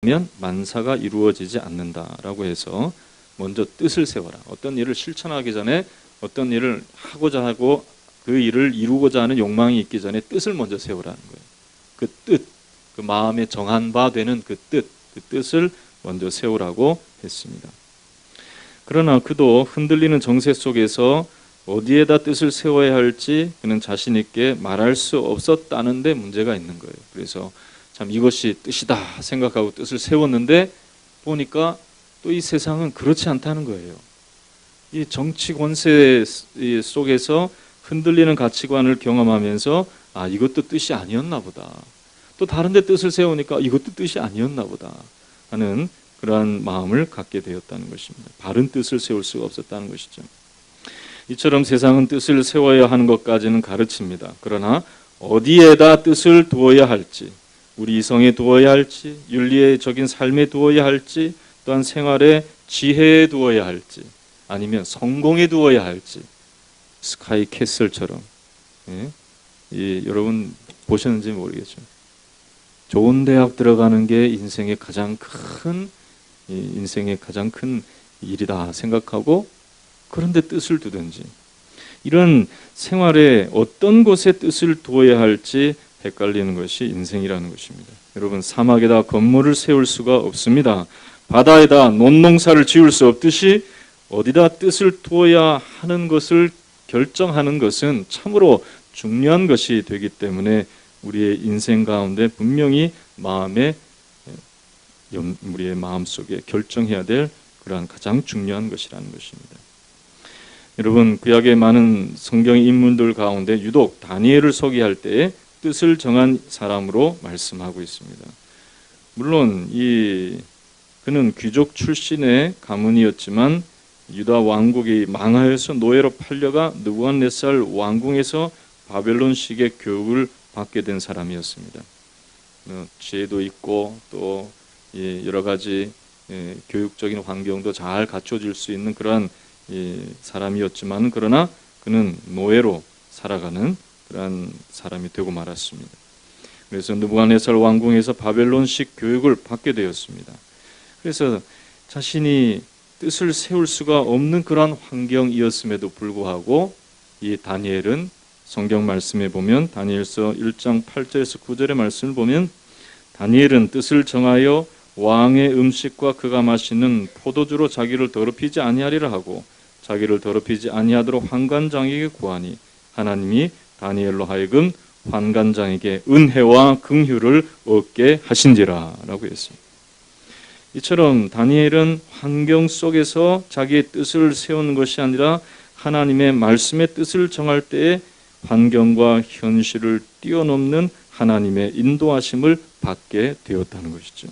면 만사가 이루어지지 않는다라고 해서 먼저 뜻을 세워라. 어떤 일을 실천하기 전에 어떤 일을 하고자 하고 그 일을 이루고자 하는 욕망이 있기 전에 뜻을 먼저 세우라는 거예요. 그 뜻, 그 마음에 정한 바 되는 그 뜻을 먼저 세우라고 했습니다. 그러나 그도 흔들리는 정세 속에서 어디에다 뜻을 세워야 할지 그는 자신 있게 말할 수 없었다는 데 문제가 있는 거예요. 그래서 참 이것이 뜻이다 생각하고 뜻을 세웠는데 보니까 또 이 세상은 그렇지 않다는 거예요. 이 정치 권세 속에서 흔들리는 가치관을 경험하면서 이것도 뜻이 아니었나 보다. 또 다른 데 뜻을 세우니까 이것도 뜻이 아니었나 보다 하는 그러한 마음을 갖게 되었다는 것입니다. 바른 뜻을 세울 수가 없었다는 것이죠. 이처럼 세상은 뜻을 세워야 하는 것까지는 가르칩니다. 그러나 어디에다 뜻을 두어야 할지, 우리 이성에 두어야 할지, 윤리적인 삶에 두어야 할지, 또한 생활의 지혜에 두어야 할지, 아니면 성공에 두어야 할지, 스카이 캐슬처럼 여러분 보셨는지 모르겠죠. 좋은 대학 들어가는 게 인생의 가장 큰 일이다 생각하고 그런데 뜻을 두든지, 이런 생활에 어떤 곳에 뜻을 두어야 할지 헷갈리는 것이 인생이라는 것입니다. 여러분, 사막에다 건물을 세울 수가 없습니다. 바다에다 논농사를 지을 수 없듯이 어디다 뜻을 두어야 하는 것을 결정하는 것은 참으로 중요한 것이 되기 때문에 우리의 인생 가운데 분명히 우리의 마음속에 결정해야 될 그러한 가장 중요한 것이라는 것입니다. 여러분, 구약의 많은 성경 인물들 가운데 유독 다니엘을 소개할 때에 뜻을 정한 사람으로 말씀하고 있습니다. 물론 그는 귀족 출신의 가문이었지만 유다 왕국이 망하여서 노예로 팔려가 느부갓네살 왕궁에서 바벨론식의 교육을 받게 된 사람이었습니다. 지혜도 있고 또 여러 가지 교육적인 환경도 잘 갖춰질 수 있는 그러한 사람이었지만, 그러나 그는 노예로 살아가는 그러한 사람이 되고 말았습니다. 그래서 느부갓네살 왕궁에서 바벨론식 교육을 받게 되었습니다. 그래서 자신이 뜻을 세울 수가 없는 그러한 환경이었음에도 불구하고 이 다니엘은 성경 말씀에 보면 다니엘서 1장 8절에서 9절의 말씀을 보면 다니엘은 뜻을 정하여 왕의 음식과 그가 마시는 포도주로 자기를 더럽히지 아니하리라 하고 자기를 더럽히지 아니하도록 환관장에게 구하니 하나님이 다니엘로 하여금 환관장에게 은혜와 긍휼을 얻게 하신지라 라고 했습니다. 이처럼 다니엘은 환경 속에서 자기의 뜻을 세우는 것이 아니라 하나님의 말씀의 뜻을 정할 때에 환경과 현실을 뛰어넘는 하나님의 인도하심을 받게 되었다는 것이죠.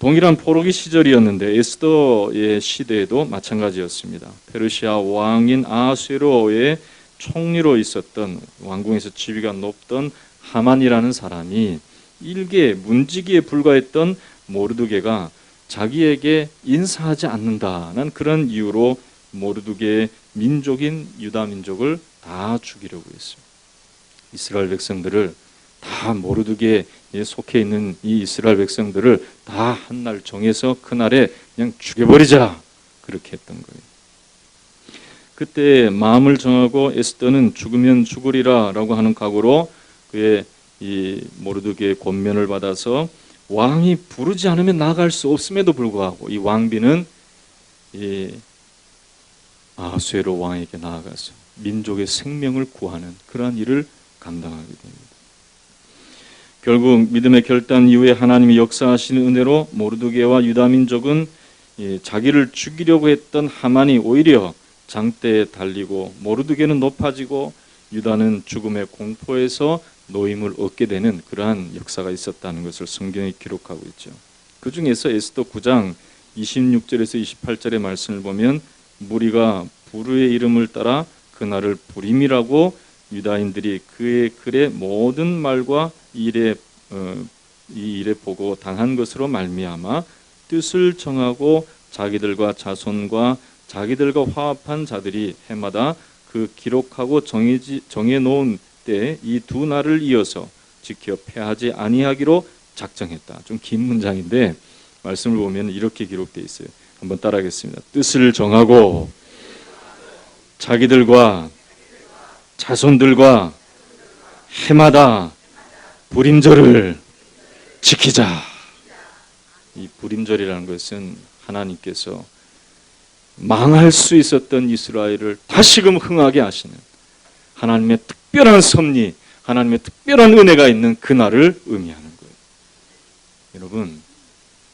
동일한 포로기 시절이었는데 에스더의 시대에도 마찬가지였습니다. 페르시아 왕인 아하수에로의 총리로 있었던 왕궁에서 지위가 높던 하만이라는 사람이 일개 문지기에 불과했던 모르드게가 자기에게 인사하지 않는다는 그런 이유로 모르드게의 민족인 유다 민족을 다 죽이려고 했습니다. 이스라엘 백성들을 다 모르드게에 속해 있는 이 이스라엘 백성들을 다 한날 정해서 그날에 그냥 죽여버리자, 그렇게 했던 거예요. 그때 마음을 정하고 에스더는 죽으면 죽으리라 라고 하는 각오로 그의 이 모르드게의 권면을 받아서 왕이 부르지 않으면 나아갈 수 없음에도 불구하고 이 왕비는 이 아하수에로 왕에게 나아가서 민족의 생명을 구하는 그러한 일을 감당하게 됩니다. 결국 믿음의 결단 이후에 하나님이 역사하시는 은혜로 모르드게와 유다 민족은 자기를 죽이려고 했던 하만이 오히려 장대에 달리고 모르드게는 높아지고 유다는 죽음의 공포에서 노임을 얻게 되는 그러한 역사가 있었다는 것을 성경에 기록하고 있죠. 그 중에서 에스더 9장 26절에서 28절의 말씀을 보면 무리가 부르의 이름을 따라 그날을 부림이라고 유다인들이 그의 글의 모든 말과 이 일에 보고 당한 것으로 말미암아 뜻을 정하고 자기들과 자손과 자기들과 화합한 자들이 해마다 그 기록하고 정해놓은 때 이 두 날을 이어서 지켜 패하지 아니하기로 작정했다. 좀 긴 문장인데 말씀을 보면 이렇게 기록되어 있어요. 한번 따라하겠습니다. 뜻을 정하고 자기들과 자손들과 해마다 불임절을 지키자. 이 불임절이라는 것은 하나님께서 망할 수 있었던 이스라엘을 다시금 흥하게 하시는 하나님의 특별한 섭리, 하나님의 특별한 은혜가 있는 그날을 의미하는 거예요. 여러분,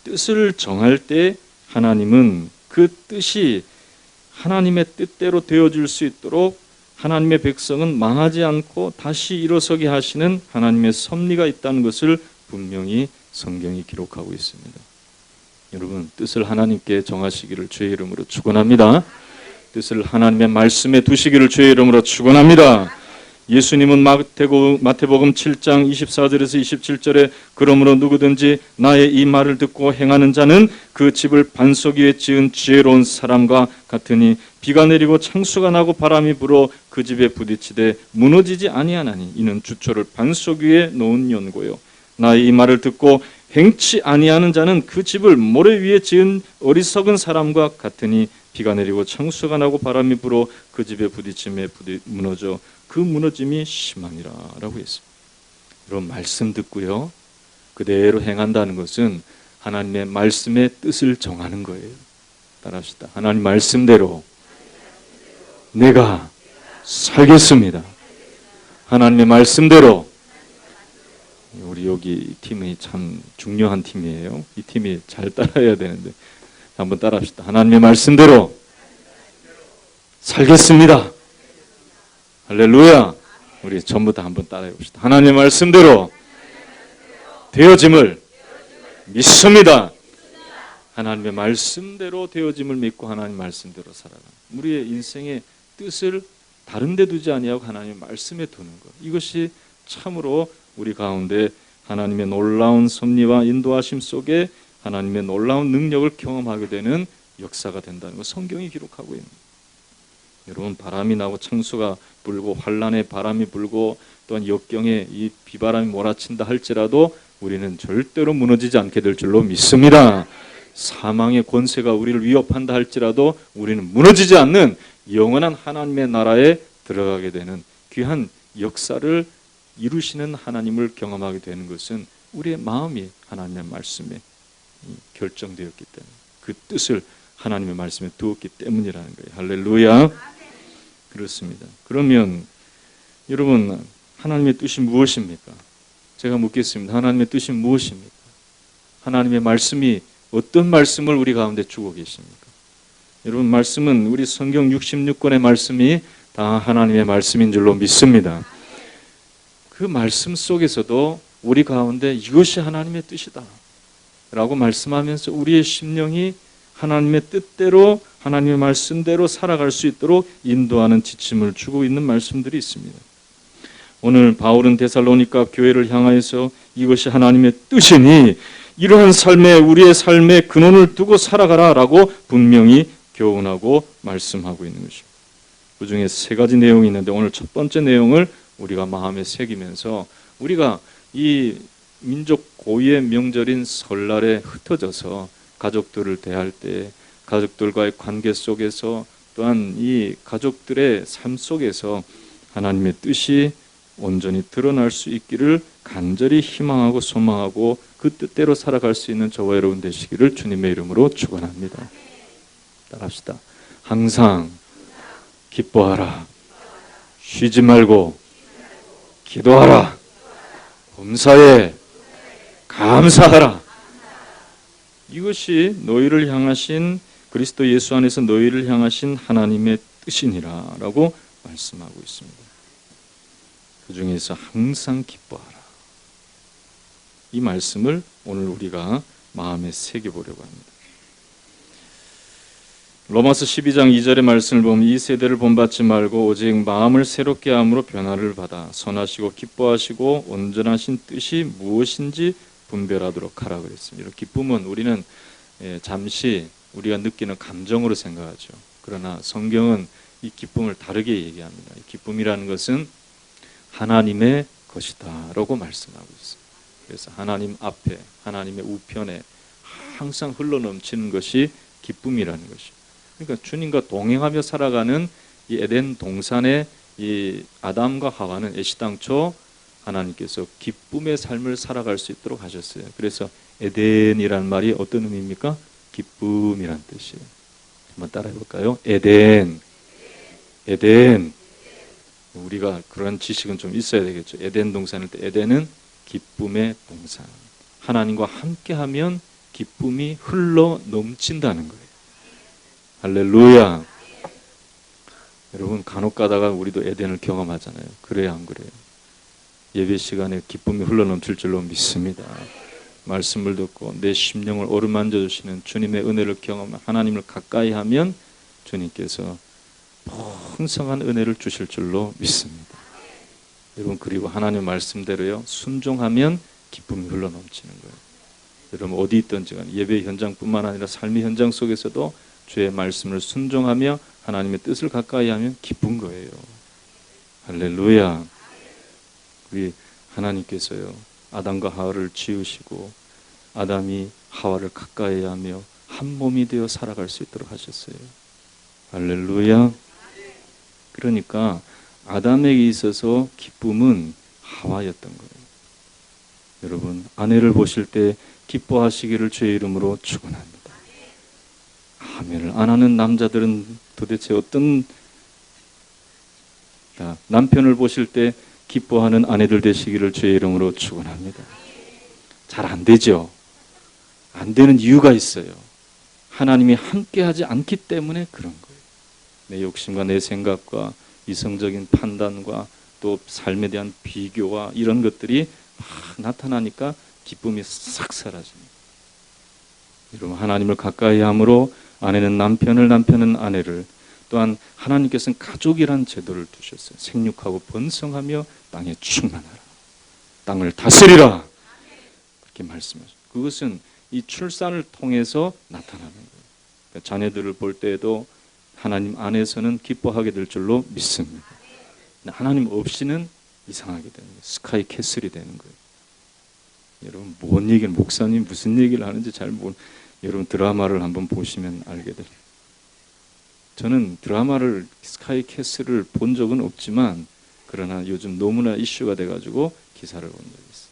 뜻을 정할 때 하나님은 그 뜻이 하나님의 뜻대로 되어줄 수 있도록 하나님의 백성은 망하지 않고 다시 일어서게 하시는 하나님의 섭리가 있다는 것을 분명히 성경이 기록하고 있습니다. 여러분, 뜻을 하나님께 정하시기를 주의 이름으로 축원합니다. 뜻을 하나님의 말씀에 두시기를 주의 이름으로 축원합니다. 예수님은 마태복음 7장 24절에서 27절에 그러므로 누구든지 나의 이 말을 듣고 행하는 자는 그 집을 반석 위에 지은 지혜로운 사람과 같으니 비가 내리고 창수가 나고 바람이 불어 그 집에 부딪히되 무너지지 아니하나니 이는 주초를 반석 위에 놓은 연고요. 나의 이 말을 듣고 행치 아니하는 자는 그 집을 모래 위에 지은 어리석은 사람과 같으니 비가 내리고 창수가 나고 바람이 불어 그 집에 부딪힘에 무너져 그 무너짐이 심하니라 라고 했습니다. 여러분, 말씀 듣고요 그대로 행한다는 것은 하나님의 말씀의 뜻을 정하는 거예요. 따라합시다. 하나님 말씀대로 내가 살겠습니다. 하나님의 말씀대로. 우리 여기 팀이 참 중요한 팀이에요. 이 팀이 잘 따라야 되는데 한번 따라합시다. 하나님의 말씀대로 살겠습니다. 할렐루야. 우리 전부 다 한번 따라해 봅시다. 하나님의 말씀대로 되어짐을 믿습니다. 하나님의 말씀대로 되어짐을 믿고 하나님 말씀대로 살아가는 우리의 인생의 뜻을 다른 데 두지 아니하고 하나님의 말씀에 두는 것, 이것이 참으로 우리 가운데 하나님의 놀라운 섭리와 인도하심 속에 하나님의 놀라운 능력을 경험하게 되는 역사가 된다는 것, 성경이 기록하고 있습니다. 여러분, 바람이 나고 창수가 불고 환란의 바람이 불고 또한 역경에 이 비바람이 몰아친다 할지라도 우리는 절대로 무너지지 않게 될 줄로 믿습니다. 사망의 권세가 우리를 위협한다 할지라도 우리는 무너지지 않는 영원한 하나님의 나라에 들어가게 되는 귀한 역사를 이루시는 하나님을 경험하게 되는 것은 우리의 마음이 하나님의 말씀에 결정되었기 때문에, 그 뜻을 하나님의 말씀에 두었기 때문이라는 거예요. 할렐루야. 그렇습니다. 그러면 여러분, 하나님의 뜻이 무엇입니까? 제가 묻겠습니다. 하나님의 뜻이 무엇입니까? 하나님의 말씀이 어떤 말씀을 우리 가운데 주고 계십니까? 여러분, 말씀은 우리 성경 66권의 말씀이 다 하나님의 말씀인 줄로 믿습니다. 그 말씀 속에서도 우리 가운데 이것이 하나님의 뜻이다 라고 말씀하면서 우리의 심령이 하나님의 뜻대로 하나님의 말씀대로 살아갈 수 있도록 인도하는 지침을 주고 있는 말씀들이 있습니다. 오늘 바울은 데살로니가 교회를 향하여서 이것이 하나님의 뜻이니 이러한 삶에 우리의 삶의 근원을 두고 살아가라 라고 분명히 교훈하고 말씀하고 있는 것입니다. 그 중에 세 가지 내용이 있는데 오늘 첫 번째 내용을 우리가 마음에 새기면서 우리가 이 민족 고유의 명절인 설날에 흩어져서 가족들을 대할 때 가족들과의 관계 속에서 또한 이 가족들의 삶 속에서 하나님의 뜻이 온전히 드러날 수 있기를 간절히 희망하고 소망하고 그 뜻대로 살아갈 수 있는 저와 여러분 되시기를 주님의 이름으로 축원합니다. 따라합시다. 항상 기뻐하라. 쉬지 말고 기도하라. 범사에 감사하라. 이것이 너희를 향하신 그리스도 예수 안에서 너희를 향하신 하나님의 뜻이니라 라고 말씀하고 있습니다. 그 중에서 항상 기뻐하라. 이 말씀을 오늘 우리가 마음에 새겨보려고 합니다. 로마서 12장 2절의 말씀을 보면 이 세대를 본받지 말고 오직 마음을 새롭게 함으로 변화를 받아 선하시고 기뻐하시고 온전하신 뜻이 무엇인지 분별하도록 하라 그랬습니다. 기쁨은 우리는 잠시 우리가 느끼는 감정으로 생각하죠. 그러나 성경은 이 기쁨을 다르게 얘기합니다. 이 기쁨이라는 것은 하나님의 것이다 라고 말씀하고 있습니다. 그래서 하나님 앞에, 하나님의 우편에 항상 흘러넘치는 것이 기쁨이라는 것이죠. 그러니까 주님과 동행하며 살아가는 이 에덴 동산의 이 아담과 하와는 애시당초 하나님께서 기쁨의 삶을 살아갈 수 있도록 하셨어요. 그래서 에덴이라는 말이 어떤 의미입니까? 기쁨이란 뜻이에요. 한번 따라해 볼까요? 에덴. 에덴. 우리가 그런 지식은 좀 있어야 되겠죠. 에덴 동산일 때 에덴은 기쁨의 동산. 하나님과 함께하면 기쁨이 흘러 넘친다는 거예요. 할렐루야. 여러분 간혹 가다가 우리도 에덴을 경험하잖아요. 그래야 안 그래요? 예배 시간에 기쁨이 흘러 넘칠 줄로 믿습니다. 말씀을 듣고 내 심령을 어루만져 주시는 주님의 은혜를 경험하며 하나님을 가까이 하면 주님께서 풍성한 은혜를 주실 줄로 믿습니다. 여러분 그리고 하나님의 말씀대로요. 순종하면 기쁨이 흘러 넘치는 거예요. 여러분 어디 있든지 간에 예배 현장뿐만 아니라 삶의 현장 속에서도 주의 말씀을 순종하며 하나님의 뜻을 가까이 하면 기쁜 거예요. 할렐루야. 우리 하나님께서요. 아담과 하와를 지으시고 아담이 하와를 가까이 하며 한 몸이 되어 살아갈 수 있도록 하셨어요. 할렐루야. 그러니까 아담에게 있어서 기쁨은 하와였던 거예요. 여러분 아내를 보실 때 기뻐하시기를 주의 이름으로 축원합니다. 아멘을 안 하는 남자들은 도대체 어떤 남편을 보실 때 기뻐하는 아내들 되시기를 주의 이름으로 축원합니다. 잘 안 되죠. 안 되는 이유가 있어요. 하나님이 함께하지 않기 때문에 그런 거예요. 내 욕심과 내 생각과 이성적인 판단과 또 삶에 대한 비교와 이런 것들이 막 나타나니까 기쁨이 싹 사라집니다. 여러분 하나님을 가까이 함으로 아내는 남편을, 남편은 아내를, 또한 하나님께서는 가족이란 제도를 두셨어요. 생육하고 번성하며 땅에 충만하라. 땅을 다스리라. 그렇게 말씀하셨어요. 그것은 이 출산을 통해서 나타나는 거예요. 그러니까 자녀들을 볼 때에도 하나님 안에서는 기뻐하게 될 줄로 믿습니다. 하나님 없이는 이상하게 되는 거예요. 스카이 캐슬이 되는 거예요. 여러분 뭔 얘기를 목사님 무슨 얘기를 하는지 잘 모르는 여러분 드라마를 한번 보시면 알게 됩니다. 저는 드라마를 스카이 캐슬을 본 적은 없지만 그러나 요즘 너무나 이슈가 돼가지고 기사를 본 적이 있어요.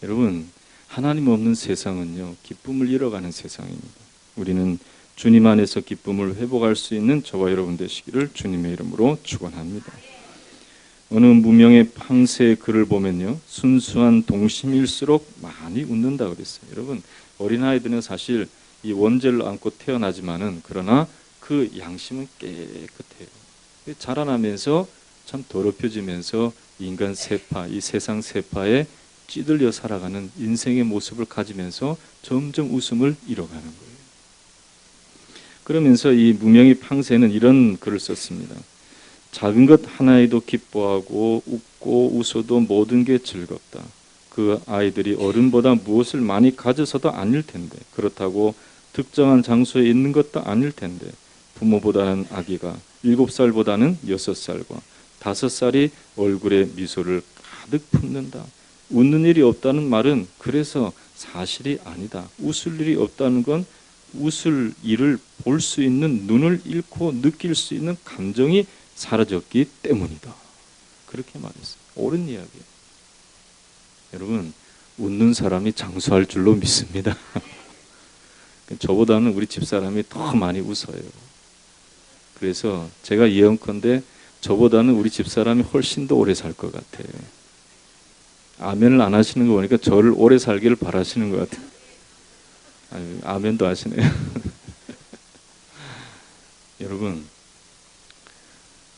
여러분 하나님 없는 세상은요 기쁨을 잃어가는 세상입니다. 우리는 주님 안에서 기쁨을 회복할 수 있는 저와 여러분 되시기를 주님의 이름으로 축원합니다. 어느 무명의 팡세의 글을 보면요 순수한 동심일수록 많이 웃는다 그랬어요. 여러분 어린아이들은 사실 이 원죄를 안고 태어나지만은 그러나 그 양심은 깨끗해요. 자라나면서 참 더럽혀지면서 인간 세파, 이 세상 세파에 찌들려 살아가는 인생의 모습을 가지면서 점점 웃음을 잃어가는 거예요. 그러면서 이 무명의 팡세는 이런 글을 썼습니다. 작은 것 하나에도 기뻐하고 웃고 웃어도 모든 게 즐겁다. 그 아이들이 어른보다 무엇을 많이 가져서도 아닐 텐데 그렇다고 특정한 장소에 있는 것도 아닐 텐데 부모보다는 아기가 7살보다는 6살과 5살이 얼굴에 미소를 가득 품는다. 웃는 일이 없다는 말은 그래서 사실이 아니다. 웃을 일이 없다는 건 웃을 일을 볼 수 있는 눈을 잃고 느낄 수 있는 감정이 사라졌기 때문이다. 그렇게 말했어요. 옳은 이야기예요. 여러분 웃는 사람이 장수할 줄로 믿습니다. 저보다는 우리 집사람이 더 많이 웃어요. 그래서 제가 예언컨대 저보다는 우리 집사람이 훨씬 더 오래 살 것 같아요. 아멘을 안 하시는 거 보니까 저를 오래 살기를 바라시는 것 같아요. 아니, 아멘도 하시네요. 여러분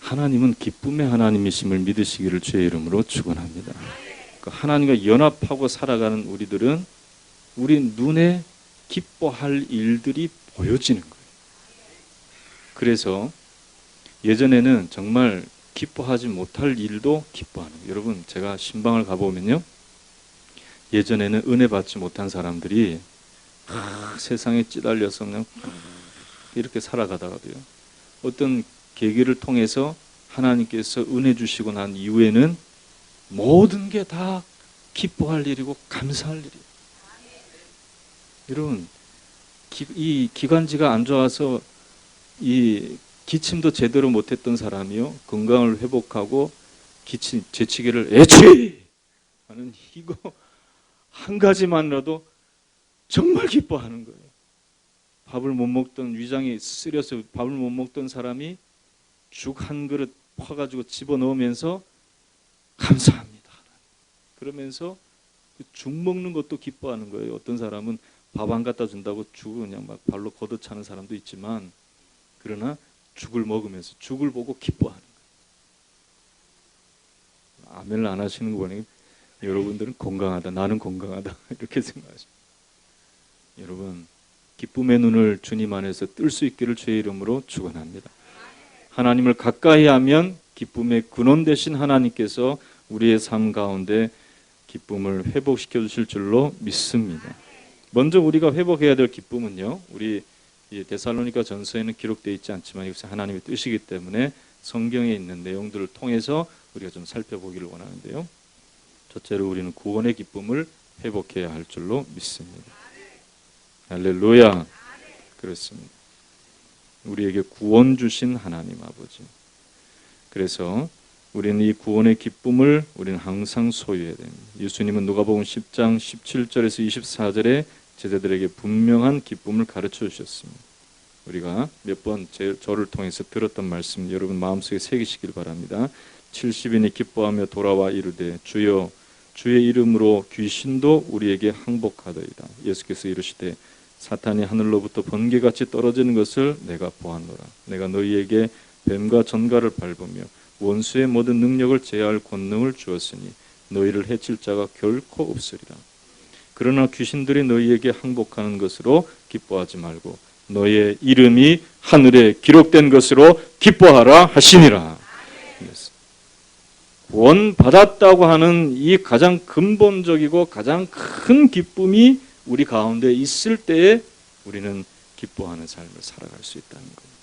하나님은 기쁨의 하나님이심을 믿으시기를 주의 이름으로 축원합니다. 하나님과 연합하고 살아가는 우리들은 우리 눈에 기뻐할 일들이 보여지는 거예요. 그래서 예전에는 정말 기뻐하지 못할 일도 기뻐하는 거예요. 여러분 제가 신방을 가보면요 예전에는 은혜 받지 못한 사람들이 세상에 찌달려서 그냥 이렇게 살아가다가도요 어떤 계기를 통해서 하나님께서 은혜 주시고 난 이후에는 모든 게 다 기뻐할 일이고 감사할 일이에요. 여러분, 이 기관지가 안 좋아서 이 기침도 제대로 못했던 사람이요, 건강을 회복하고 기침, 재치기를 애취 하는 이거 한 가지만이라도 정말 기뻐하는 거예요. 밥을 못 먹던, 위장이 쓰려서 밥을 못 먹던 사람이 죽 한 그릇 퍼가지고 집어넣으면서 감사합니다 그러면서 죽 먹는 것도 기뻐하는 거예요. 어떤 사람은 밥 안 갖다 준다고 죽을 그냥 막 발로 걷어차는 사람도 있지만, 그러나 죽을 먹으면서 죽을 보고 기뻐하는 거예요. 아멘을 안 하시는 거 보니 여러분들은 건강하다, 나는 건강하다 이렇게 생각하십니다. 여러분, 기쁨의 눈을 주님 안에서 뜰 수 있기를 주의 이름으로 축원합니다. 하나님을 가까이 하면 기쁨의 근원 되신 하나님께서 우리의 삶 가운데 기쁨을 회복시켜 주실 줄로 믿습니다. 먼저 우리가 회복해야 될 기쁨은요, 우리 데살로니가 전서에는 기록되어 있지 않지만 이것이 하나님의 뜻이기 때문에 성경에 있는 내용들을 통해서 우리가 좀 살펴보기를 원하는데요. 첫째로 우리는 구원의 기쁨을 회복해야 할 줄로 믿습니다. 할렐루야. 그렇습니다. 우리에게 구원 주신 하나님 아버지. 그래서 우리는 이 구원의 기쁨을 우리는 항상 소유해야 됩니다. 예수님은 누가복음 10장 17절에서 24절에 제자들에게 분명한 기쁨을 가르쳐 주셨습니다. 우리가 몇 번 저를 통해서 들었던 말씀 여러분 마음속에 새기시길 바랍니다. 70인이 기뻐하며 돌아와 이르되 주여 주의 이름으로 귀신도 우리에게 항복하더이다. 예수께서 이르시되 사탄이 하늘로부터 번개같이 떨어지는 것을 내가 보았노라. 내가 너희에게 뱀과 전갈을 밟으며 원수의 모든 능력을 제할 권능을 주었으니 너희를 해칠 자가 결코 없으리라. 그러나 귀신들이 너희에게 항복하는 것으로 기뻐하지 말고 너희의 이름이 하늘에 기록된 것으로 기뻐하라 하시니라. 구원받았다고 하는 이 가장 근본적이고 가장 큰 기쁨이 우리 가운데 있을 때에 우리는 기뻐하는 삶을 살아갈 수 있다는 겁니다.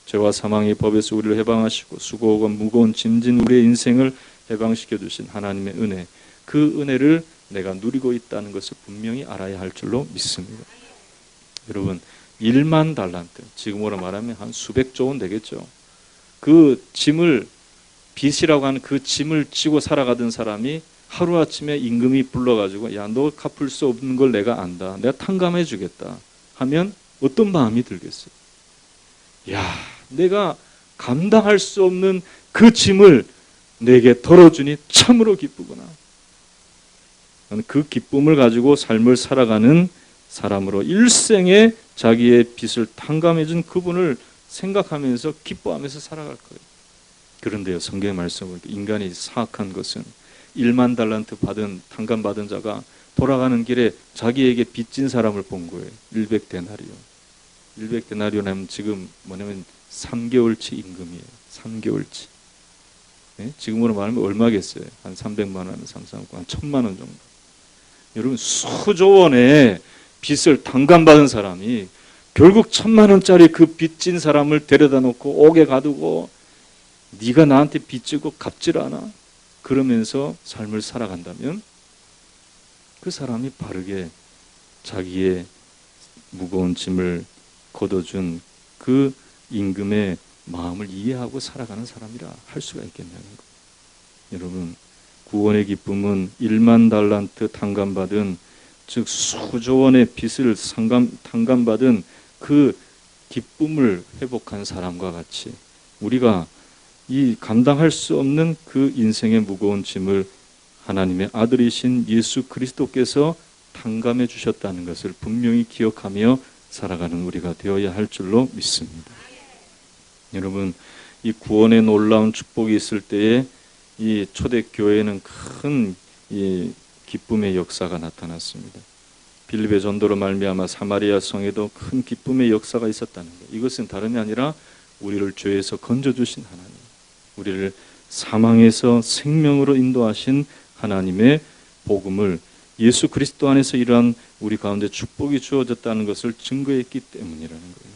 죄와 사망의 법에서 우리를 해방하시고 수고하고 무거운 짐진 우리의 인생을 해방시켜 주신 하나님의 은혜, 그 은혜를 내가 누리고 있다는 것을 분명히 알아야 할 줄로 믿습니다. 여러분, 1만 달란트, 지금으로 말하면 한 수백조 원 되겠죠. 그 짐을, 빚이라고 하는 그 짐을 지고 살아가던 사람이 하루아침에 임금이 불러가지고 야, 너 갚을 수 없는 걸 내가 안다, 내가 탕감해 주겠다 하면 어떤 마음이 들겠어요? 야, 내가 감당할 수 없는 그 짐을 내게 덜어주니 참으로 기쁘구나. 그 기쁨을 가지고 삶을 살아가는 사람으로 일생에 자기의 빚을 탕감해 준 그분을 생각하면서 기뻐하면서 살아갈 거예요. 그런데요, 성경의 말씀을 인간이 사악한 것은 1만 달란트 받은 탕감받은 자가 돌아가는 길에 자기에게 빚진 사람을 본 거예요. 100데나리온. 100데나리온 하면 지금 뭐냐면 3개월치 임금이에요. 3개월치. 네? 지금으로 말하면 얼마겠어요? 한 300만 원 하면 상상하고 한 1000만 원 정도. 여러분, 수조 원의 빚을 탕감받은 사람이 결국 1000만 원짜리 그 빚진 사람을 데려다 놓고 옥에 가두고 네가 나한테 빚지고 갚질 않아? 그러면서 삶을 살아간다면 그 사람이 바르게 자기의 무거운 짐을 걷어준 그 임금의 마음을 이해하고 살아가는 사람이라 할 수가 있겠냐는 거예요. 여러분, 구원의 기쁨은 1만 달란트 탕감받은, 즉 수조 원의 빚을 탕감받은 그 기쁨을 회복한 사람과 같이 우리가 이 감당할 수 없는 그 인생의 무거운 짐을 하나님의 아들이신 예수 그리스도께서 탕감해 주셨다는 것을 분명히 기억하며 살아가는 우리가 되어야 할 줄로 믿습니다. 여러분, 이 구원의 놀라운 축복이 있을 때에 이 초대교회에는 큰 이 기쁨의 역사가 나타났습니다. 빌립의 전도로 말미암아 사마리아 성에도 큰 기쁨의 역사가 있었다는 것. 이것은 다름이 아니라 우리를 죄에서 건져주신 하나님, 우리를 사망에서 생명으로 인도하신 하나님의 복음을 예수 그리스도 안에서 이러한 우리 가운데 축복이 주어졌다는 것을 증거했기 때문이라는 거예요.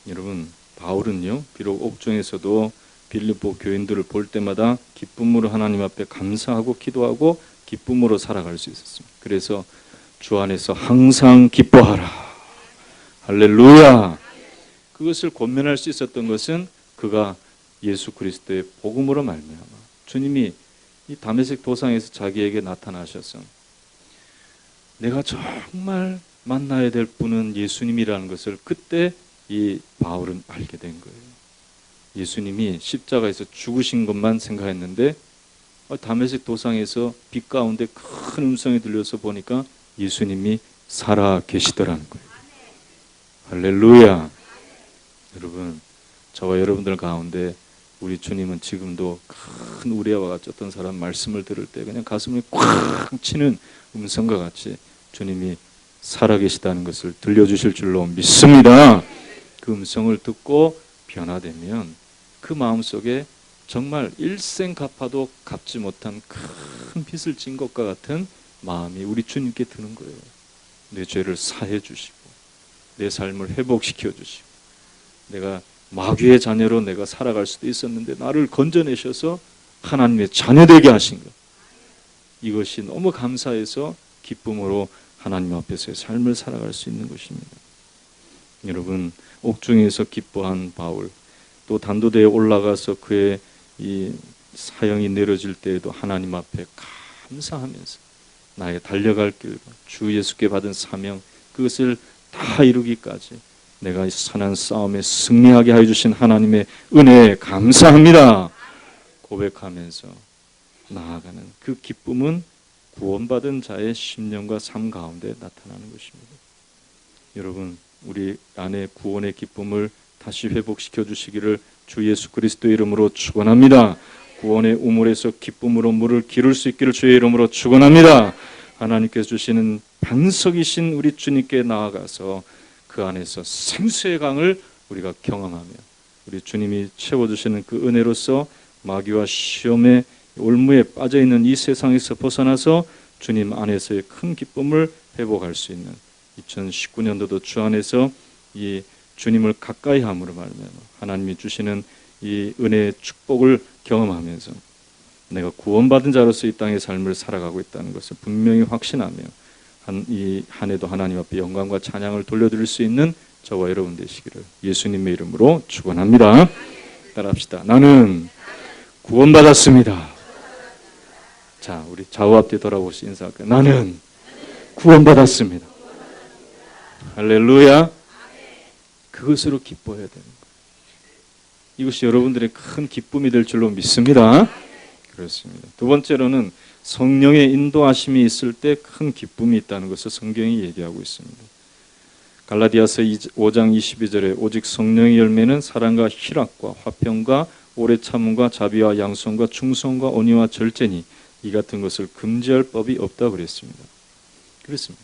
여러분, 바울은요, 비록 옥중에서도 빌립보 교인들을 볼 때마다 기쁨으로 하나님 앞에 감사하고 기도하고 기쁨으로 살아갈 수 있었습니다. 그래서 주 안에서 항상 기뻐하라. 할렐루야. 그것을 권면할 수 있었던 것은 그가 예수 그리스도의 복음으로 말미암아 주님이 이 다메섹 도상에서 자기에게 나타나셔서 내가 정말 만나야 될 분은 예수님이라는 것을 그때 이 바울은 알게 된 거예요. 예수님이 십자가에서 죽으신 것만 생각했는데 다메섹 도상에서 빛 가운데 큰 음성이 들려서 보니까 예수님이 살아 계시더라는 거예요. 할렐루야. 여러분, 저와 여러분들 가운데 우리 주님은 지금도 큰 우리와 같이 어떤 사람 말씀을 들을 때 그냥 가슴을 꽉 치는 음성과 같이 주님이 살아계시다는 것을 들려주실 줄로 믿습니다. 그 음성을 듣고 변화되면 그 마음속에 정말 일생 갚아도 갚지 못한 큰 빚을 진 것과 같은 마음이 우리 주님께 드는 거예요. 내 죄를 사해 주시고 내 삶을 회복시켜 주시고 내가 마귀의 자녀로 내가 살아갈 수도 있었는데 나를 건져내셔서 하나님의 자녀되게 하신 것, 이것이 너무 감사해서 기쁨으로 하나님 앞에서의 삶을 살아갈 수 있는 것입니다. 여러분, 옥중에서 기뻐한 바울, 또 단도대에 올라가서 그의 이 사형이 내려질 때에도 하나님 앞에 감사하면서 나의 달려갈 길과 주 예수께 받은 사명, 그것을 다 이루기까지 내가 선한 싸움에 승리하게 하여 주신 하나님의 은혜에 감사합니다 고백하면서 나아가는 그 기쁨은 구원받은 자의 심령과 삶 가운데 나타나는 것입니다. 여러분, 우리 안에 구원의 기쁨을 다시 회복시켜 주시기를 주 예수 그리스도의 이름으로 축원합니다. 구원의 우물에서 기쁨으로 물을 기를 수 있기를 주의 이름으로 축원합니다. 하나님께서 주시는 반석이신 우리 주님께 나아가서 그 안에서 생수의 강을 우리가 경험하며 우리 주님이 채워주시는 그 은혜로서 마귀와 시험의 올무에 빠져있는 이 세상에서 벗어나서 주님 안에서의 큰 기쁨을 회복할 수 있는 2019년도도 주 안에서 이 주님을 가까이 함으로 말미암아 하나님이 주시는 이 은혜의 축복을 경험하면서 내가 구원받은 자로서 이 땅의 삶을 살아가고 있다는 것을 분명히 확신하며 이 한 해도 하나님 앞에 영광과 찬양을 돌려드릴 수 있는 저와 여러분 되시기를 예수님의 이름으로 축원합니다. 따라합시다. 나는 구원받았습니다. 자, 우리 좌우 앞뒤 돌아보시 인사할까요? 나는 구원받았습니다. 할렐루야. 그것으로 기뻐해야 되는 거예요. 이것이 여러분들의 큰 기쁨이 될 줄로 믿습니다. 그렇습니다. 두 번째로는 성령의 인도하심이 있을 때 큰 기쁨이 있다는 것을 성경이 얘기하고 있습니다. 갈라디아서 5장 22절에 오직 성령의 열매는 사랑과 희락과 화평과 오래 참음과 자비와 양선과 충성과 온유와 절제니 이 같은 것을 금지할 법이 없다고 그랬습니다. 그렇습니다.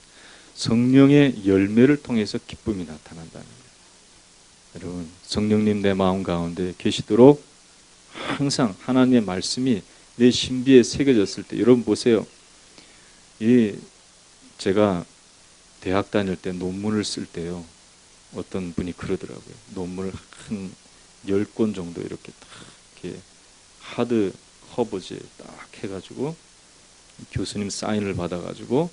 성령의 열매를 통해서 기쁨이 나타난다는 거예요. 여러분, 성령님 내 마음 가운데 계시도록 항상 하나님의 말씀이 내 신비에 새겨졌을 때, 여러분 보세요. 제가 대학 다닐 때 논문을 쓸 때요, 어떤 분이 그러더라고요. 논문을 한 10권 정도 이렇게 딱 이렇게 하드 커버지에 딱 해가지고 교수님 사인을 받아가지고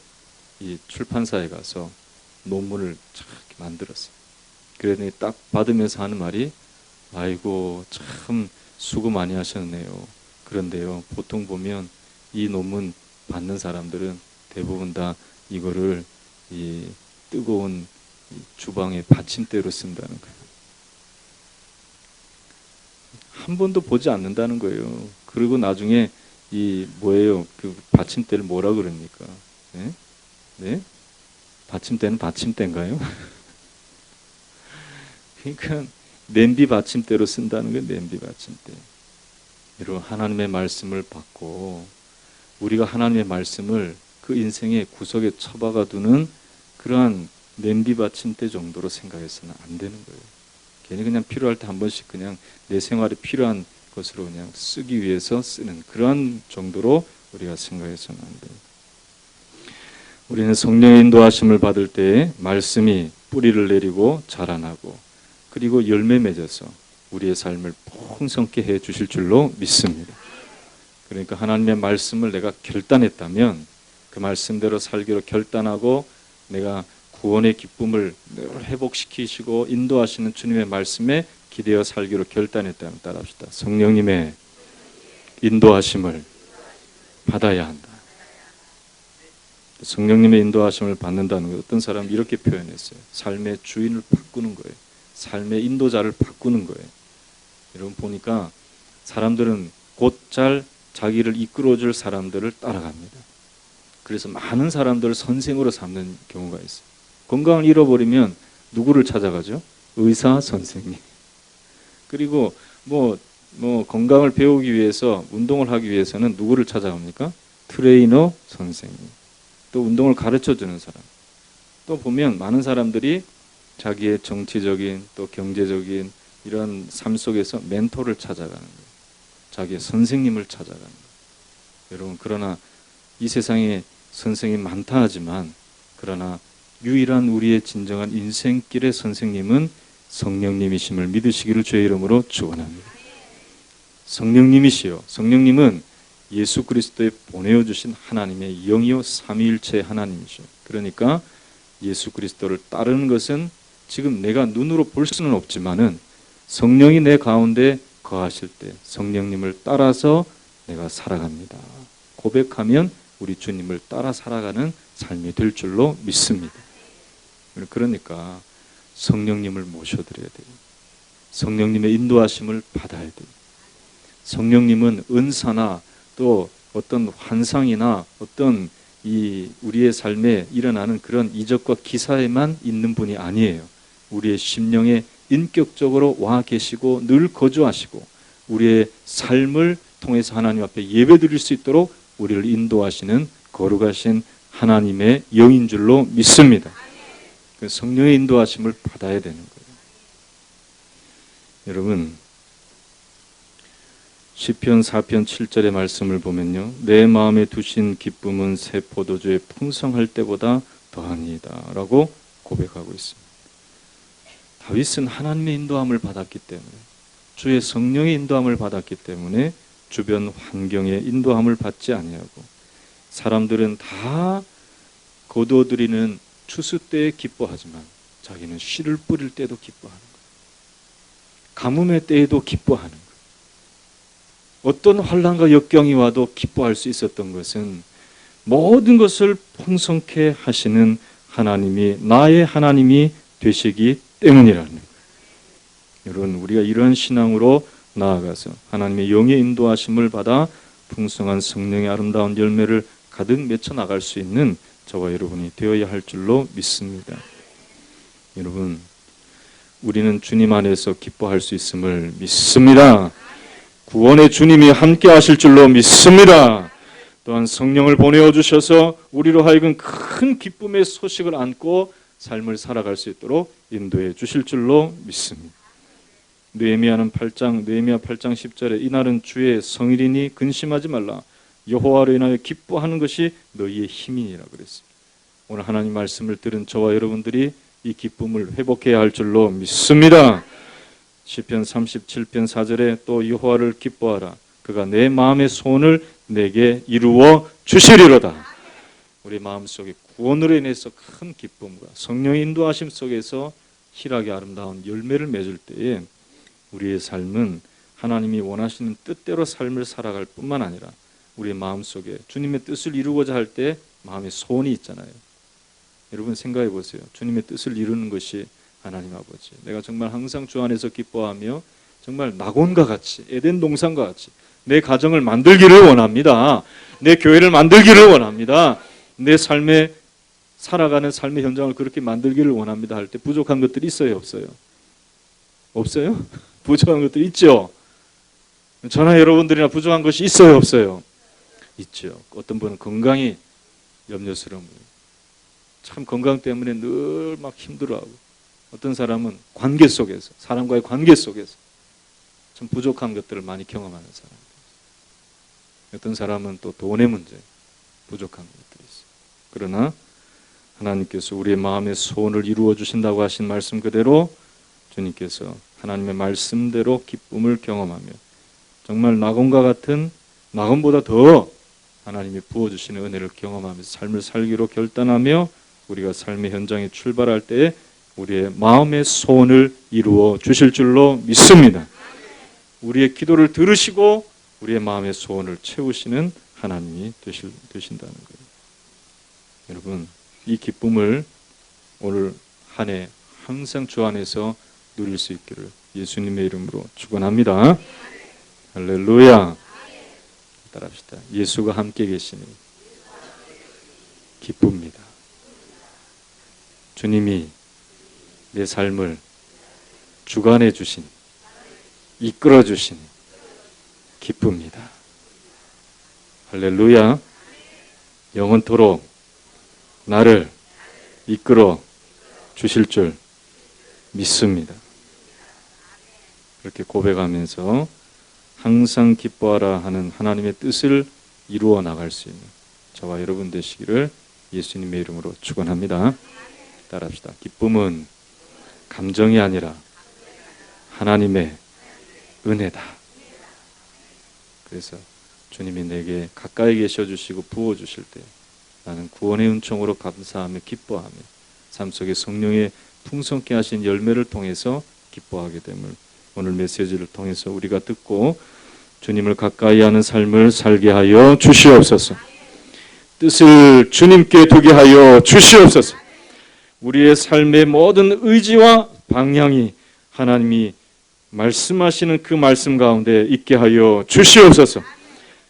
이 출판사에 가서 논문을 쫙 만들었어요. 그랬더니 딱 받으면서 하는 말이, 아이고 참 수고 많이 하셨네요. 그런데요, 보통 보면 이 논문 받는 사람들은 대부분 다 이거를 이 뜨거운 주방의 받침대로 쓴다는 거예요. 한 번도 보지 않는다는 거예요. 그리고 나중에 이 뭐예요? 그 받침대를 뭐라 그럽니까? 네? 네? 받침대는 받침대인가요? 그러니까 냄비 받침대로 쓴다는 거예요. 냄비 받침대. 여러분, 하나님의 말씀을 받고 우리가 하나님의 말씀을 그 인생의 구석에 처박아 두는 그러한 냄비 받침대 정도로 생각해서는 안 되는 거예요. 괜히 그냥 필요할 때 한 번씩 그냥 내 생활에 필요한 것으로 그냥 쓰기 위해서 쓰는 그러한 정도로 우리가 생각해서는 안 돼요. 우리는 성령의 인도하심을 받을 때 말씀이 뿌리를 내리고 자라나고 그리고 열매 맺어서 우리의 삶을 풍성케 해 주실 줄로 믿습니다. 그러니까 하나님의 말씀을 내가 결단했다면 그 말씀대로 살기로 결단하고 내가 구원의 기쁨을 늘 회복시키시고 인도하시는 주님의 말씀에 기대어 살기로 결단했다면 따라합시다. 성령님의 인도하심을 받아야 한다. 성령님의 인도하심을 받는다는 것, 어떤 사람이 이렇게 표현했어요. 삶의 주인을 바꾸는 거예요. 삶의 인도자를 바꾸는 거예요. 여러분 보니까 사람들은 곧잘 자기를 이끌어줄 사람들을 따라갑니다. 그래서 많은 사람들을 선생으로 삼는 경우가 있어요. 건강을 잃어버리면 누구를 찾아가죠? 의사 선생님. 그리고 뭐 건강을 배우기 위해서 운동을 하기 위해서는 누구를 찾아갑니까? 트레이너 선생님. 또 운동을 가르쳐주는 사람. 또 보면 많은 사람들이 자기의 정치적인 또 경제적인 이런 삶 속에서 멘토를 찾아가는 거예요. 자기의 선생님을 찾아가는 거예요. 여러분 그러나 이 세상에 선생님 많다 하지만 그러나 유일한 우리의 진정한 인생길의 선생님은 성령님이심을 믿으시기를 주의 이름으로 축원합니다. 성령님이시요. 성령님은 예수 그리스도에 보내어 주신 하나님의 영이요 삼위일체 하나님이시요. 그러니까 예수 그리스도를 따르는 것은 지금 내가 눈으로 볼 수는 없지만은 성령이 내 가운데 거하실 때 성령님을 따라서 내가 살아갑니다. 고백하면 우리 주님을 따라 살아가는 삶이 될 줄로 믿습니다. 그러니까 성령님을 모셔드려야 돼요. 성령님의 인도하심을 받아야 돼요. 성령님은 은사나 또 어떤 환상이나 어떤 이 우리의 삶에 일어나는 그런 이적과 기사에만 있는 분이 아니에요. 우리의 심령에 인격적으로 와 계시고 늘 거주하시고 우리의 삶을 통해서 하나님 앞에 예배드릴 수 있도록 우리를 인도하시는 거룩하신 하나님의 영인 줄로 믿습니다. 성령의 인도하심을 받아야 되는 거예요. 여러분 시편 4편 7절의 말씀을 보면요. 내 마음에 두신 기쁨은 새 포도주에 풍성할 때보다 더하니이다 라고 고백하고 있습니다. 다윗은 하나님의 인도함을 받았기 때문에 주의 성령의 인도함을 받았기 때문에 주변 환경의 인도함을 받지 아니하고 사람들은 다 거두어들이는 추수 때에 기뻐하지만 자기는 씨를 뿌릴 때도 기뻐하는 거예요. 가뭄의 때에도 기뻐하는 거예요. 어떤 환난과 역경이 와도 기뻐할 수 있었던 것은 모든 것을 풍성케 하시는 하나님이 나의 하나님이 되시기 때문이라는 거예요. 여러분 우리가 이러한 신앙으로 나아가서 하나님의 영의 인도하심을 받아 풍성한 성령의 아름다운 열매를 가득 맺혀 나갈 수 있는 저와 여러분이 되어야 할 줄로 믿습니다. 여러분 우리는 주님 안에서 기뻐할 수 있음을 믿습니다. 구원의 주님이 함께 하실 줄로 믿습니다. 또한 성령을 보내어 주셔서 우리로 하여금 큰 기쁨의 소식을 안고 삶을 살아갈 수 있도록 인도해 주실 줄로 믿습니다. 느헤미야 8장 10절에 이날은 주의 성일이니 근심하지 말라. 여호와로 인하여 기뻐하는 것이 너희의 힘이니라 그랬습니다. 오늘 하나님 말씀을 들은 저와 여러분들이 이 기쁨을 회복해야 할 줄로 믿습니다. 시편 37편 4절에 또 여호와를 기뻐하라. 그가 내 마음의 소원을 내게 이루어 주시리로다. 우리 마음속에 구원으로 인해서 큰 기쁨과 성령의 인도하심 속에서 희락의 아름다운 열매를 맺을 때에 우리의 삶은 하나님이 원하시는 뜻대로 삶을 살아갈 뿐만 아니라 우리의 마음속에 주님의 뜻을 이루고자 할 때 마음에 소원이 있잖아요. 여러분 생각해 보세요. 주님의 뜻을 이루는 것이 하나님 아버지, 내가 정말 항상 주 안에서 기뻐하며 정말 낙원과 같이 에덴 동산과 같이 내 가정을 만들기를 원합니다. 내 교회를 만들기를 원합니다. 내 삶에 살아가는 삶의 현장을 그렇게 만들기를 원합니다 할 때 부족한 것들이 있어요, 없어요? 없어요? 부족한 것들이 있죠. 저나 여러분들이나 부족한 것이 있어요, 없어요? 있죠. 어떤 분은 건강이 염려스러운 거예요. 참 건강 때문에 늘 막 힘들어하고, 어떤 사람은 관계 속에서, 사람과의 관계 속에서 참 부족한 것들을 많이 경험하는 사람. 어떤 사람은 또 돈의 문제, 부족한 것들이 있어요. 그러나 하나님께서 우리의 마음의 소원을 이루어 주신다고 하신 말씀 그대로 주님께서 하나님의 말씀대로 기쁨을 경험하며 정말 낙원과 같은 낙원보다 더 하나님이 부어주시는 은혜를 경험하면서 삶을 살기로 결단하며 우리가 삶의 현장에 출발할 때 우리의 마음의 소원을 이루어 주실 줄로 믿습니다. 우리의 기도를 들으시고 우리의 마음의 소원을 채우시는 하나님이 되신다는 거예요. 여러분, 이 기쁨을 오늘 한 해 항상 주 안에서 누릴 수 있기를 예수님의 이름으로 축원합니다. 할렐루야. 따라합시다. 예수가 함께 계시니 기쁩니다. 주님이 내 삶을 주관해 주시니 이끌어 주시니 기쁩니다. 할렐루야. 영원토록 나를 이끌어 주실 줄 믿습니다. 그렇게 고백하면서 항상 기뻐하라 하는 하나님의 뜻을 이루어 나갈 수 있는 저와 여러분 되시기를 예수님의 이름으로 축원합니다. 따라합시다. 기쁨은 감정이 아니라 하나님의 은혜다. 그래서 주님이 내게 가까이 계셔 주시고 부어 주실 때 나는 구원의 은총으로 감사하며 기뻐하며 삶 속에 성령의 풍성케 하신 열매를 통해서 기뻐하게 됨을 오늘 메시지를 통해서 우리가 듣고 주님을 가까이 하는 삶을 살게 하여 주시옵소서. 뜻을 주님께 두게 하여 주시옵소서. 우리의 삶의 모든 의지와 방향이 하나님이 말씀하시는 그 말씀 가운데 있게 하여 주시옵소서.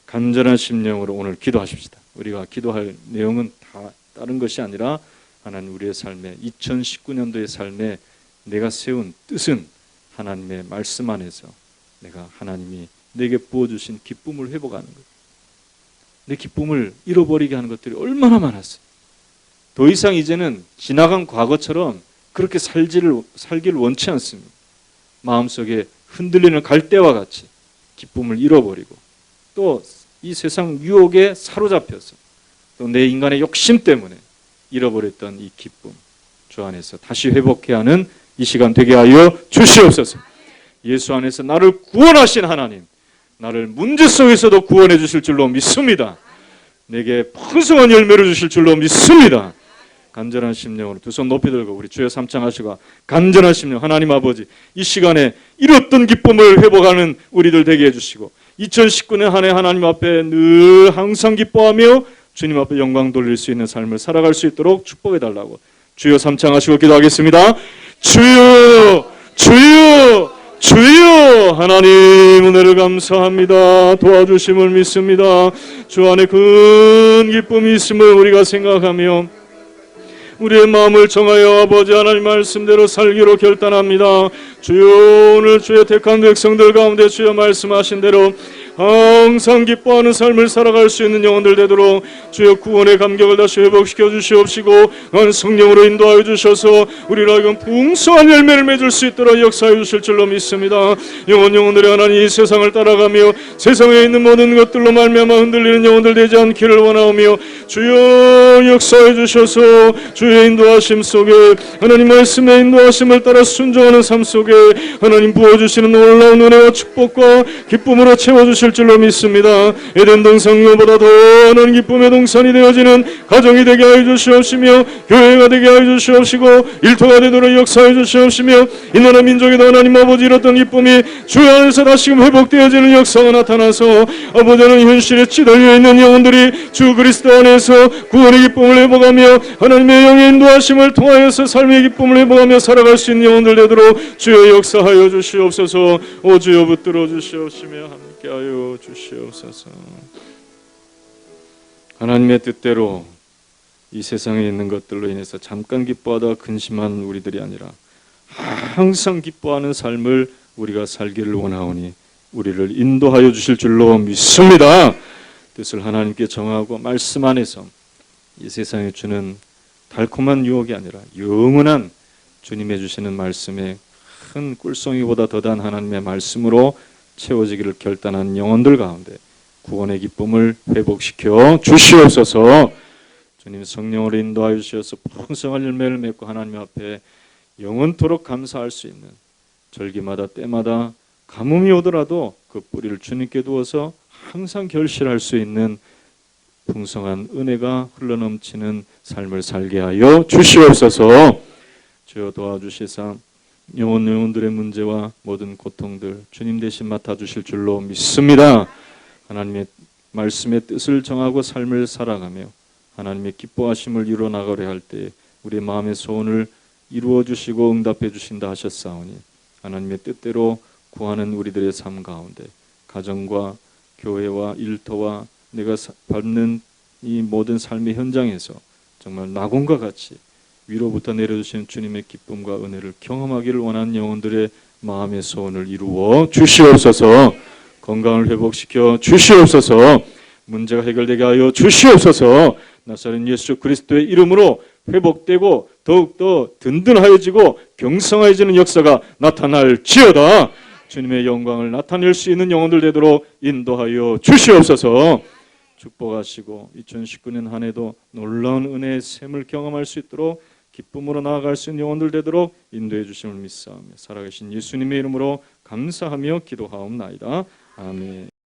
간절한 심령으로 오늘 기도하십시다. 우리가 기도할 내용은 다 다른 것이 아니라 하나님 우리의 삶에 2019년도의 삶에 내가 세운 뜻은 하나님의 말씀 안에서 내가 하나님이 내게 부어주신 기쁨을 회복하는 것. 내 기쁨을 잃어버리게 하는 것들이 얼마나 많았어요. 더 이상 이제는 지나간 과거처럼 그렇게 살기를 원치 않습니다. 마음속에 흔들리는 갈대와 같이 기쁨을 잃어버리고 또 이 세상 유혹에 사로잡혀서 또 내 인간의 욕심 때문에 잃어버렸던 이 기쁨 주 안에서 다시 회복해야 하는 이 시간 되게 하여 주시옵소서. 예수 안에서 나를 구원하신 하나님, 나를 문제 속에서도 구원해 주실 줄로 믿습니다. 내게 풍성한 열매를 주실 줄로 믿습니다. 간절한 심령으로 두 손 높이 들고 우리 주여 삼창하시고 간절한 심령 하나님 아버지 이 시간에 잃었던 기쁨을 회복하는 우리들 되게 해주시고 2019년 한 해 하나님 앞에 늘 항상 기뻐하며 주님 앞에 영광 돌릴 수 있는 삶을 살아갈 수 있도록 축복해 달라고 주여 삼창하시고 기도하겠습니다. 주여 주여 주여 하나님 은혜를 감사합니다. 도와주심을 믿습니다. 주 안에 큰 기쁨이 있음을 우리가 생각하며 우리의 마음을 정하여 아버지 하나님 말씀대로 살기로 결단합니다. 주여 오늘 주의 택한 백성들 가운데 주여 말씀하신 대로 항상 기뻐하는 삶을 살아갈 수 있는 영혼들 되도록 주여 구원의 감격을 다시 회복시켜 주시옵시고 성령으로 인도하여 주셔서 우리로 하여금 풍성한 열매를 맺을 수 있도록 역사해 주실 줄로 믿습니다. 영혼들의 하나님 이 세상을 따라가며 세상에 있는 모든 것들로 말미암아 흔들리는 영혼들 되지 않기를 원하오며 주여 역사해 주셔서 주의 인도하심 속에 하나님 말씀의 인도하심을 따라 순종하는 삶 속에 하나님 부어주시는 놀라운 은혜와 축복과 기쁨으로 채워주실 줄로 믿습니다. 에덴 동산보다 더 많은 기쁨의 동산이 되어지는 가정이 되게 하여 주시옵시며 교회가 되게 하여 주시옵시고 일터가 되도록 역사해 주시옵시며 이 나라 민족에도 하나님 아버지 잃었던 기쁨이 주 안에서 다시금 회복되어지는 역사가 나타나서 아버지는 현실에 찌들려 있는 영혼들이 주 그리스도 안에서 구원의 기쁨을 회복하며 하나님의 영의 인도하심을 통하여서 삶의 기쁨을 회복하며 살아갈 수 있는 영혼들 되도록 주여 역사하여 주시옵소서. 오 주여 붙들어 주시옵시며 함께하여 주시옵소서. 하나님의 뜻대로 이 세상에 있는 것들로 인해서 잠깐 기뻐하다 근심하는 우리들이 아니라 항상 기뻐하는 삶을 우리가 살기를 원하오니 우리를 인도하여 주실 줄로 믿습니다. 뜻을 하나님께 정하고 말씀 안에서 이 세상에 주는 달콤한 유혹이 아니라 영원한 주님의 주시는 말씀에 큰 꿀송이보다 더단 하나님의 말씀으로 채워지기를 결단한 영혼들 가운데 구원의 기쁨을 회복시켜 주시옵소서. 주님 성령으로 인도하여 주셔서 풍성한 열매를 맺고 하나님 앞에 영원토록 감사할 수 있는 절기마다 때마다 가뭄이 오더라도 그 뿌리를 주님께 두어서 항상 결실할 수 있는 풍성한 은혜가 흘러넘치는 삶을 살게 하여 주시옵소서. 주여 도와주시사 영혼들의 문제와 모든 고통들 주님 대신 맡아주실 줄로 믿습니다. 하나님의 말씀의 뜻을 정하고 삶을 살아가며 하나님의 기뻐하심을 이루어나가려 할 때 우리의 마음의 소원을 이루어 주시고 응답해 주신다 하셨사오니 하나님의 뜻대로 구하는 우리들의 삶 가운데 가정과 교회와 일터와 내가 받는 이 모든 삶의 현장에서 정말 낙원과 같이 위로부터 내려주시는 주님의 기쁨과 은혜를 경험하기를 원하는 영혼들의 마음의 소원을 이루어 주시옵소서. 건강을 회복시켜 주시옵소서. 문제가 해결되게 하여 주시옵소서. 나사렛 예수 그리스도의 이름으로 회복되고 더욱더 든든하여지고 경성해지는 역사가 나타날지어다. 주님의 영광을 나타낼 수 있는 영혼들 되도록 인도하여 주시옵소서. 축복하시고 2019년 한 해도 놀라운 은혜의 샘을 경험할 수 있도록 기쁨으로 나아갈 수 있는 영혼들 되도록 인도해 주심을 믿사오며 살아계신 예수님의 이름으로 감사하며 기도하옵나이다. 아멘.